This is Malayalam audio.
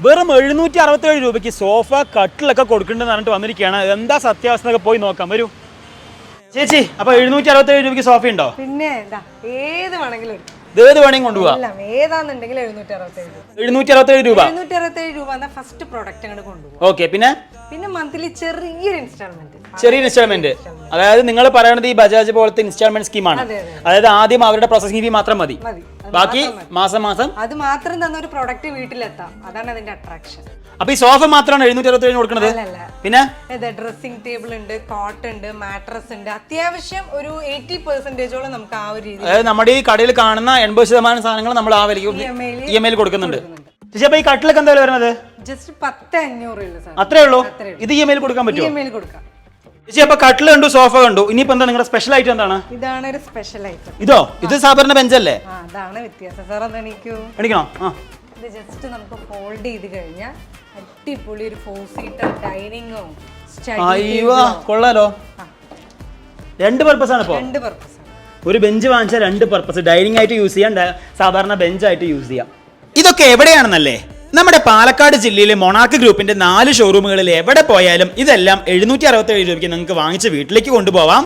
വെറും 767 രൂപയ്ക്ക് സോഫ കട്ടിലൊക്കെ കൊടുക്കുന്നുണ്ടെന്ന് പറഞ്ഞിട്ട് വന്നിരിക്കുകയാണ്. എന്താ സത്യാവസ്ഥ എന്നൊക്കെ പോയി നോക്കാം. വരൂ ചേച്ചി. അപ്പൊ 767 രൂപയ്ക്ക് സോഫ ഉണ്ടോ? പിന്നെ ഏത് വേണമെങ്കിലും ഏത് വേണമെങ്കിൽ കൊണ്ടുപോകാം. ഏതാണെന്നുണ്ടെങ്കിൽ 767 രൂപ. 767 രൂപ ഫസ്റ്റ് പ്രോഡക്റ്റ് അങ്ങോട്ട് കൊണ്ടുപോകും. ഓക്കെ. പിന്നെ മന്ത്ലി ചെറിയൊരു ഇൻസ്റ്റാൾമെന്റ്. അതായത് നിങ്ങൾ പറയുന്നത് ഈ ബജാജ് പോലത്തെ ഇൻസ്റ്റാൾമെന്റ് സ്കീമാണ്. അതായത് ആദ്യം അവരുടെ പ്രോസസിംഗ് ഫീ മാത്രം മതി, ബാക്കി മാസം അത് മാത്രം തന്ന ഒരു പ്രോഡക്റ്റ് വീട്ടിലെത്താം. അതാണ് അതിന്റെ അട്രാക്ഷൻ. അപ്പൊ ഈ സോഫ മാത്രമാണ് 767 കൊടുക്കുന്നത്? പിന്നെ ഡ്രസ്സിംഗ് ടേബിൾ ഉണ്ട്, കോട്ട് ഉണ്ട്, മാട്രസ് ഉണ്ട്. അത്യാവശ്യം ഒരു 80% നമുക്ക് ആ ഒരു രീതി. അതായത് നമ്മുടെ ഈ കടയിൽ കാണുന്ന 80% സാധനങ്ങൾ നമ്മൾ ആ വിലയ്ക്ക് EMI കൊടുക്കുന്നുണ്ട്. ചേച്ചി അപ്പൊ ഈ കട്ടിലൊക്കെ എന്താ വരുന്നത്? ജസ്റ്റ് 10,500 അത്രേ ഉള്ളൂ. ഇത് EMI കൊടുക്കാൻ പറ്റുമോ? EMI കൊടുക്കാം. ചേച്ചി അപ്പൊ കട്ടിൽ കണ്ടു, സോഫ കണ്ടു, ഇനിയിപ്പോ എന്താ നിങ്ങളുടെ സ്പെഷ്യൽ ഐറ്റം എന്താണ്? ഇതാണ് ഒരു സ്പെഷ്യൽ ഐറ്റം. ഇത് സാധാരണ ബെഞ്ചല്ലേ? അതാണ് വ്യത്യാസം. സാർ ഒന്ന് എണീക്കൂ. ഇത് ജസ്റ്റ് നമുക്ക് ഫോൾഡ് ചെയ്ത് കഴിഞ്ഞാൽ അടിപൊളി ഒരു 4 സീറ്റർ ഡൈനിങ്ങോ കൊള്ളാലോ. 2 പർപ്പസ് ആണ്. 2 പർപ്പസ്. ഒരു ബെഞ്ച് വാങ്ങിച്ചാൽ 2 പർപ്പസ്. ഡൈനിങ് ആയിട്ട് യൂസ് ചെയ്യാം, സാധാരണ ബെഞ്ചായിട്ട് യൂസ് ചെയ്യാം. ഇതൊക്കെ എവിടെയാണെന്നല്ലേ? നമ്മുടെ പാലക്കാട് ജില്ലയിലെ മൊണാർക്ക് ഗ്രൂപ്പിന്റെ 4 ഷോറൂമുകളിൽ എവിടെ പോയാലും ഇതെല്ലാം 767 രൂപയ്ക്ക് നിങ്ങൾക്ക് വാങ്ങിച്ച് വീട്ടിലേക്ക് കൊണ്ടുപോവാം.